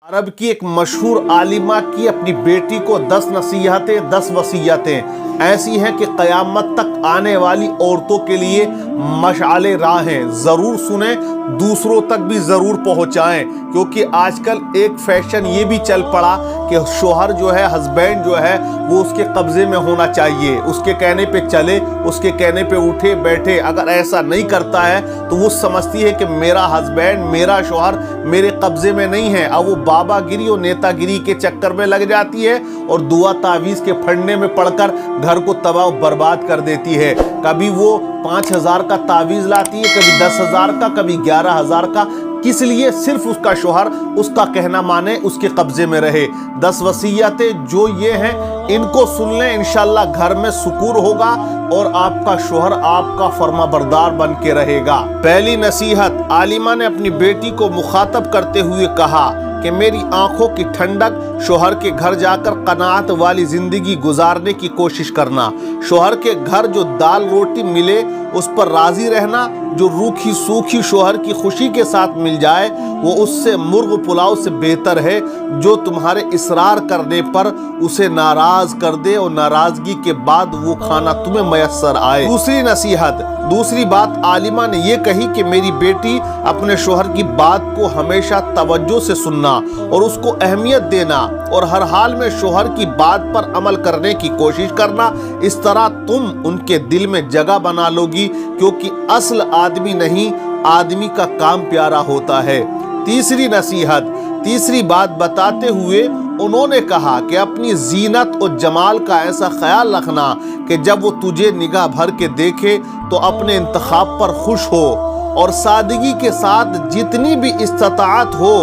अरब की एक मशहूर आलिमा की अपनी बेटी को 10 नसीहतें 10 वसीयतें ऐसी हैं कि क़यामत तक आने वाली औरतों के लिए मशाले राह हैं। ज़रूर सुने, दूसरों तक भी ज़रूर पहुँचाएं, क्योंकि आजकल एक फैशन ये भी चल पड़ा कि शोहर जो है, हस्बैंड जो है, वो उसके कब्ज़े में होना चाहिए, उसके कहने पे चले, उसके कहने पे उठे बैठे। अगर ऐसा नहीं करता है तो वो समझती है कि मेरा हस्बैंड, मेरा शोहर मेरे कब्ज़े में नहीं है। अब वो बाबागिरी और नेतागिरी के चक्कर में लग जाती है और दुआ तावीज़ के फंडे में पड़कर घर को तबाह बर्बाद कर देती है। कभी वो 5,000 का तावीज़ लाती है, कभी 10,000 का, कभी 11,000 का। किस लिए? सिर्फ उसका शोहर उसका कहना माने, उसके कब्जे में रहे। 10 वसीयतें जो ये हैं, इनको सुन लें, इंशाअल्लाह घर में सुकून होगा और आपका शोहर आपका फर्माबरदार बन के रहेगा। पहली नसीहत, आलिमा ने अपनी बेटी को मुखातब करते हुए कहा कि मेरी आंखों की ठंडक, शोहर के घर जाकर कनात वाली जिंदगी गुजारने की कोशिश करना। शोहर के घर जो दाल रोटी मिले उस पर राजी रहना। जो रूखी सूखी शोहर की खुशी के साथ मिल जाए वो उससे मुर्ग पुलाव से बेहतर है जो तुम्हारे इसरार करने पर उसे नाराज कर दे और नाराजगी के बाद वो खाना तुम्हें मयस्सर आए। दूसरी नसीहत, दूसरी बात आलिमा ने ये कही कि मेरी बेटी अपने शोहर की बात को हमेशा तवज्जो से सुनना और उसको अहमियत देना और हर हाल में शोहर की बात पर अमल करने की कोशिश करना। इस तरह तुम उनके दिल में जगह बना लोगी, क्योंकि असल आदमी नहीं, आदमी का काम प्यारा होता है। तीसरी नसीहत, तीसरी बात बताते हुए उन्होंने कहा कि अपनी जीनत और जमाल का ऐसा ख्याल रखना कि जब वो तुझे निगाह भर के देखे तो अपने इंतखाब पर खुश हो और सादगी के साथ जितनी भी इस्ताअत हो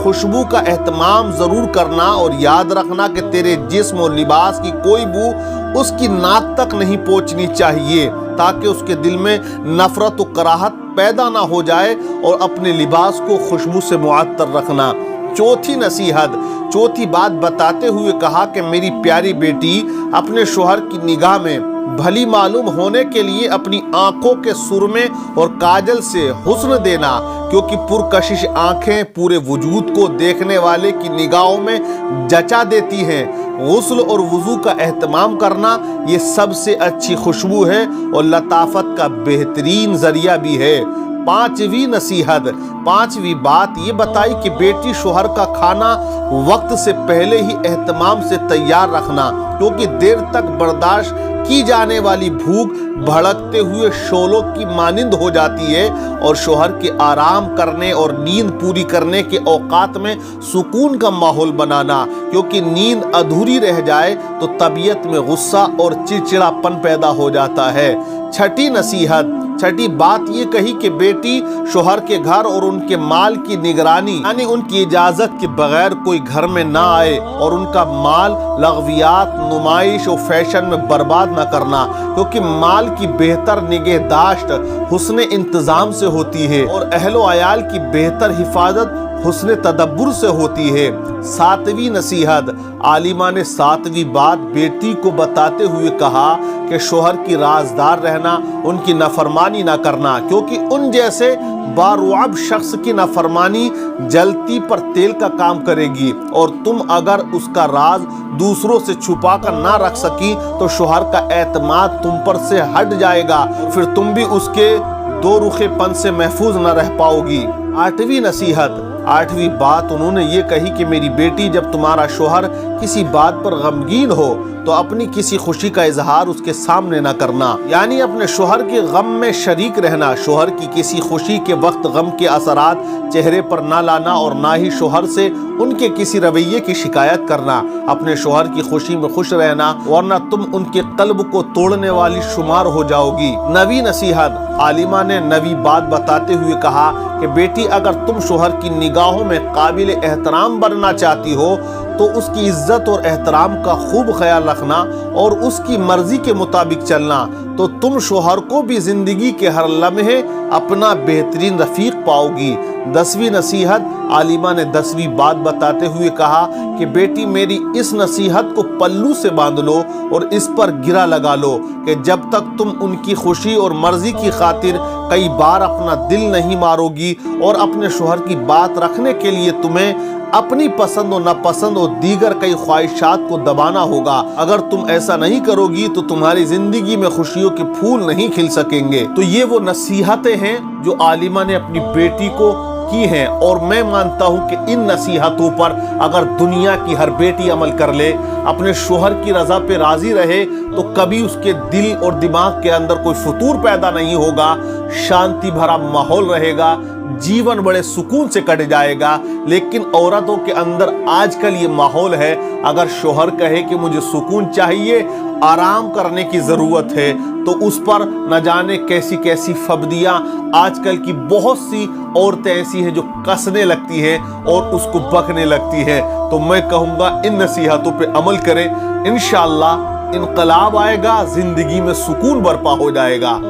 खुशबू का एहतमाम ज़रूर करना और याद रखना कि तेरे जिस्म और लिबास की कोई बू उसकी नाक तक नहीं पहुंचनी चाहिए, ताकि उसके दिल में नफरत और कराहत पैदा ना हो जाए, और अपने लिबास को खुशबू से मुअत्तर रखना। चौथी नसीहत, चौथी बात बताते हुए कहा कि मेरी प्यारी बेटी अपने शोहर की निगाह में भली मालूम होने के लिए अपनी आंखों के सुरमे और काजल से हुस्न देना, क्योंकि पुरकशिश आंखें पूरे वजूद को देखने वाले की निगाहों में जचा देती हैं। गुस्ल और वुज़ू का एहतमाम करना ये सबसे अच्छी खुशबू है और लताफत का बेहतरीन जरिया भी है। पांचवी नसीहत, पांचवी बात ये बताई कि बेटी शोहर का खाना वक्त से पहले ही एहतमाम से तैयार रखना, क्योंकि देर तक बर्दाश्त की जाने वाली भूख भड़कते हुए शोलों की मानिंद हो जाती है, और शोहर के आराम करने और नींद पूरी करने के औकात में सुकून का माहौल बनाना, क्योंकि नींद अधूरी रह जाए तो तबीयत में गुस्सा और चिड़चिड़ापन पैदा हो जाता है। छठी नसीहत, छठी बात ये कही कि बेटी शोहर के घर और उनके माल की निगरानी, यानी उनकी इजाजत के बगैर कोई घर में ना आए और उनका माल लग़वियात, नुमाइश और फैशन में बर्बाद ना करना, क्योंकि माल की बेहतर निगहदाश्त हुस्न इंतजाम से होती है और अहलो अयाल की बेहतर हिफाजत हुस्न तदब्बुर से होती है। सातवीं नसीहत, आलिमा ने सातवीं बात बेटी को बताते हुए कहा कि शोहर की राजदार रहना, उनकी नाफरमानी ना करना, क्योंकि उन जैसे बारुआब शख्स की नाफरमानी जलती पर तेल का काम करेगी, और तुम अगर उसका राज दूसरों से छुपा कर ना रख सकी तो शोहर का एतमाद तुम पर से हट जाएगा, फिर तुम भी उसके दो रुखेपन से महफूज न रह पाओगी। आठवीं नसीहत, आठवीं बात उन्होंने ये कही कि मेरी बेटी जब तुम्हारा शोहर किसी बात पर गमगीन हो तो अपनी किसी खुशी का इजहार उसके सामने ना करना, यानी अपने शोहर के गम में शरीक रहना। शोहर की किसी खुशी के वक्त गम के असरात चेहरे पर ना लाना और ना ही शोहर से उनके किसी रवैये की शिकायत करना। अपने शोहर की खुशी में खुश रहना, वरना तुम उनके कल्ब को तोड़ने वाली शुमार हो जाओगी। नवी नसीहत, आलिमा ने नवी बात बताते हुए कहा कि बेटी अगर तुम शोहर की निगाहों में काबिल एहतराम बनना चाहती हो तो उसकी इज्जत और एहतराम का खूब ख्याल रखना और उसकी मर्जी के मुताबिक चलना, तो तुम शोहर को भी जिंदगी के हर लम्हे अपना बेहतरीन रफीक पाओगी। 10वीं नसीहत, आलिमा ने 10वीं बात बताते हुए कहा कि बेटी मेरी इस नसीहत को पल्लू से बांध लो और इस पर गिरा लगा लो कि जब तक तुम उनकी खुशी और मर्जी की खातिर कई बार अपना दिल नहीं मारोगी और अपने शोहर की बात रखने के लिए तुम्हें अपनी पसंद और नापसंद और दीगर कई ख्वाहिशात को दबाना होगा। अगर तुम ऐसा नहीं करोगी तो तुम्हारी जिंदगी में खुशियों के फूल नहीं खिल सकेंगे। तो ये वो नसीहतें हैं जो आलिमा ने अपनी बेटी को की हैं, और मैं मानता हूं कि इन नसीहतों पर अगर दुनिया की हर बेटी अमल कर ले, अपने शोहर की रजा पे राजी रहे, तो कभी उसके दिल और दिमाग के अंदर कोई फतूर पैदा नहीं होगा, शांति भरा माहौल रहेगा, जीवन बड़े सुकून से कट जाएगा। लेकिन औरतों के अंदर आजकल ये माहौल है, अगर शोहर कहे कि मुझे सुकून चाहिए, आराम करने की ज़रूरत है, तो उस पर न जाने कैसी कैसी फब्दियाँ, आजकल की बहुत सी औरतें ऐसी हैं जो कसने लगती हैं और उसको बकने लगती हैं। तो मैं कहूँगा इन नसीहतों पे अमल करें, इंशाअल्लाह इनकलाब आएगा, ज़िंदगी में सुकून बरपा हो जाएगा।